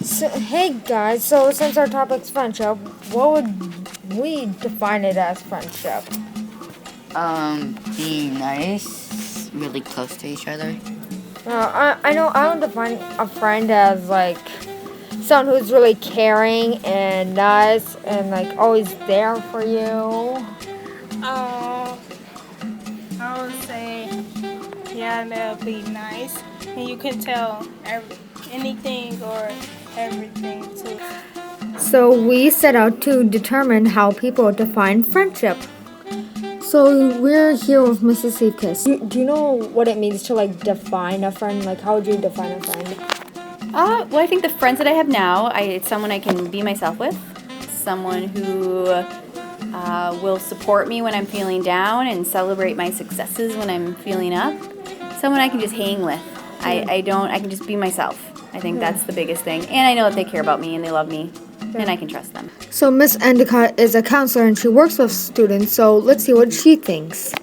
So, hey guys, so since our topic's friendship, what would we define it as friendship? Being nice, really close to each other. I know I would define a friend as like someone who's really caring and nice and like always there for you. I would say, yeah, that'll be nice, and you can tell anything or everything too. So we set out to determine how people define friendship. So we're here with Mrs. Seifkis. Do you know what it means to like define a friend? Like how would you define a friend? Well, I think the friends that I have now, it's someone I can be myself with, someone who will support me when I'm feeling down and celebrate my successes when I'm feeling up, someone I can just hang with. I can just be myself. I think that's the biggest thing. And I know that they care about me and they love me and I can trust them. So Miss Endicott is a counselor and she works with students, so let's see what she thinks.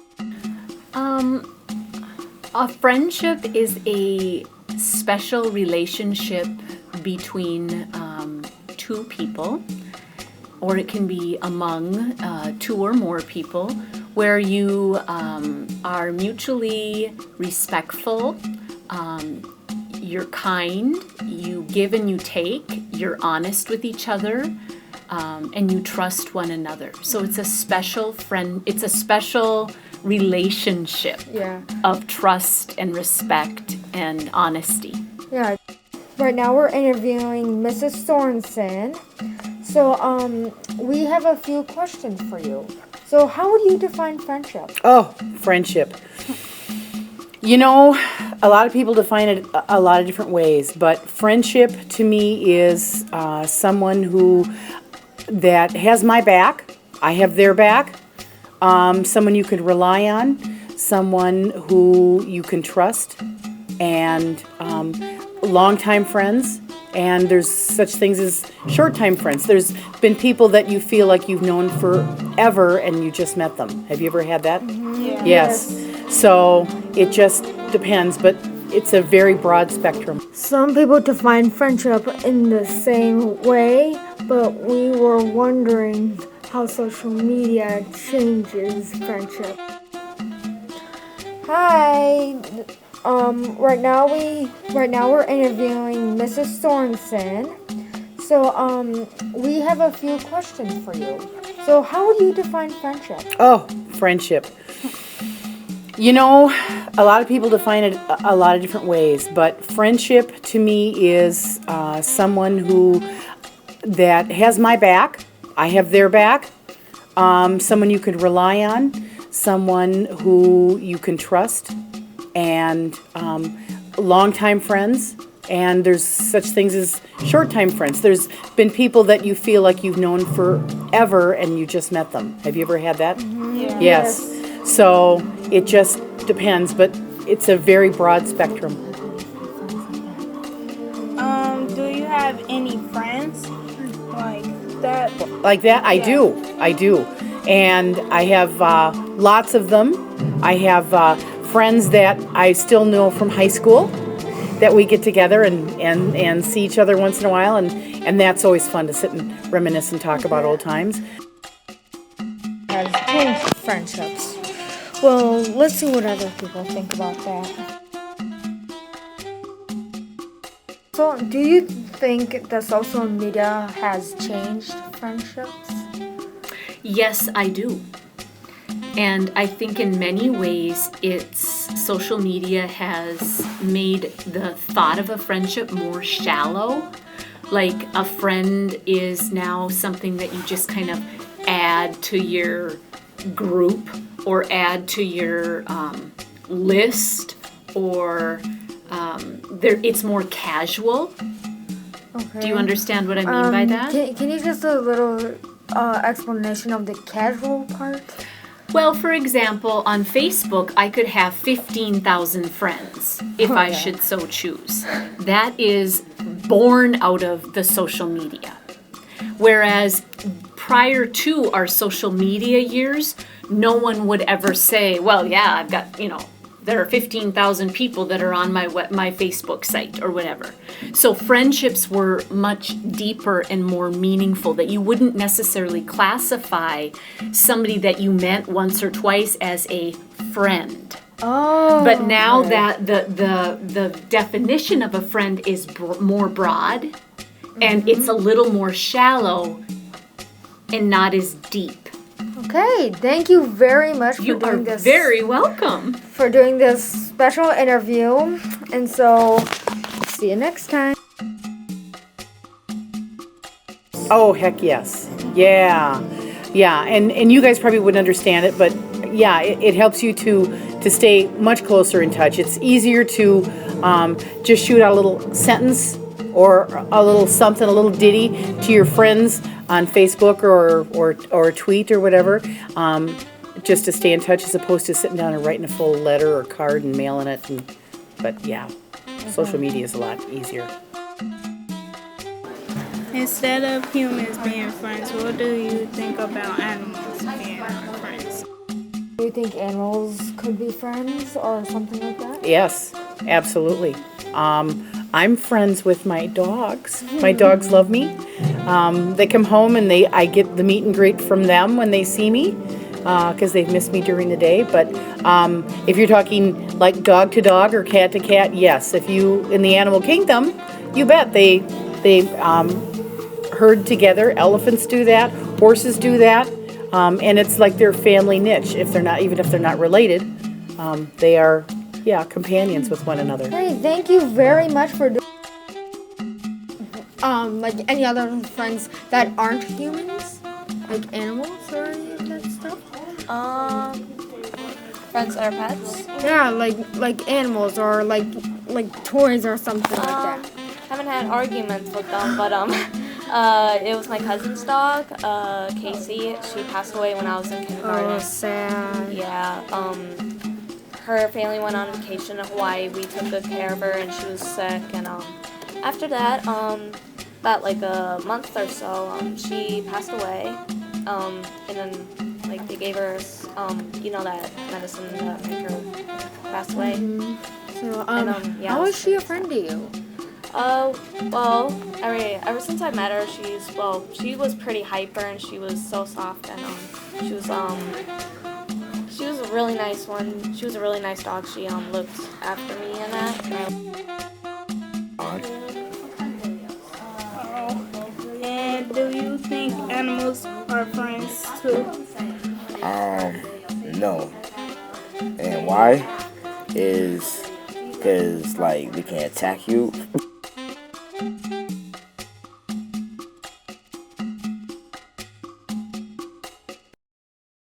A friendship is a special relationship between two people, or it can be among two or more people, where you are mutually respectful, you're kind, you give and you take, you're honest with each other, and you trust one another. So it's a special relationship of trust and respect and honesty. Yeah. Right now we're interviewing Mrs. Sorensen. So we have a few questions for you. So how would you define friendship? Oh, friendship. You know, a lot of people define it a lot of different ways, but friendship to me is someone that has my back, I have their back, someone you can rely on, someone who you can trust, and longtime friends. And there's such things as short-time friends. There's been people that you feel like you've known forever and you just met them. Have you ever had that? Yeah. Yes. So it just depends, but it's a very broad spectrum. Some people define friendship in the same way, but we were wondering how social media changes friendship. Hi. Right now we're interviewing Mrs. Sorensen. So we have a few questions for you. So how would you define friendship? Oh, friendship. You know, a lot of people define it a lot of different ways, but friendship to me is someone that has my back, I have their back, someone you can rely on, someone who you can trust, and longtime friends. And there's such things as short-time friends. There's been people that you feel like you've known forever and you just met them. Have you ever had that? Yeah. Yes. So it just depends, but it's a very broad spectrum. Do you have any friends like that? Like that? I do. And I have lots of them. I have friends that I still know from high school that we get together and see each other once in a while, and that's always fun to sit and reminisce and talk about old times. Has changed friendships. Well, let's see what other people think about that. So, do you think that social media has changed friendships? Yes, I do. And I think in many ways social media has made the thought of a friendship more shallow. Like a friend is now something that you just kind of add to your group or add to your list, or it's more casual. Okay. Do you understand what I mean by that? Can you just a little explanation of the casual part? Well, for example, on Facebook, I could have 15,000 friends if I should so choose. That is born out of the social media. Whereas prior to our social media years, no one would ever say, well, yeah, I've got, there are 15,000 people that are on my Facebook site or whatever. So friendships were much deeper and more meaningful, that you wouldn't necessarily classify somebody that you met once or twice as a friend. Oh. But now that the definition of a friend is more broad, and it's a little more shallow and not as deep. Okay, thank you very much for You are doing this. very welcome. For doing this special interview. And so, see you next time. Oh, heck yes. Yeah. Yeah, and you guys probably wouldn't understand it, but yeah, it helps you to stay much closer in touch. It's easier to just shoot out a little sentence or a little something, a little ditty to your friends on Facebook or tweet or whatever, just to stay in touch as opposed to sitting down and writing a full letter or card and mailing it. But yeah, social media is a lot easier. Instead of humans being friends, what do you think about animals being our friends? Do you think animals could be friends or something like that? Yes, absolutely. I'm friends with my dogs. My dogs love me. They come home and I get the meet and greet from them when they see me because they've missed me during the day. But if you're talking like dog to dog or cat to cat, yes. If you in the animal kingdom, you bet they herd together. Elephants do that. Horses do that. And it's like their family niche. Even if they're not related, they are, companions with one another. Hey, thank you very much for like any other friends that aren't humans? Like animals or any of that stuff? Friends that are pets. Yeah, like animals or like toys or something like that. Haven't had arguments with them, but it was my cousin's dog, Casey. She passed away when I was in kindergarten. Oh, sad. Yeah. Her family went on vacation to Hawaii. We took good care of her, and she was sick. And after that, about like a month or so, she passed away. And then like they gave her, that medicine that made her pass away. So, yeah, how is she a friend to you? Well, ever since I met her, she was pretty hyper and she was so soft, and she was a really nice one. She was a really nice dog. She looked after me and that. And do you think animals are friends too? No. And why? Is because, like, we can attack you.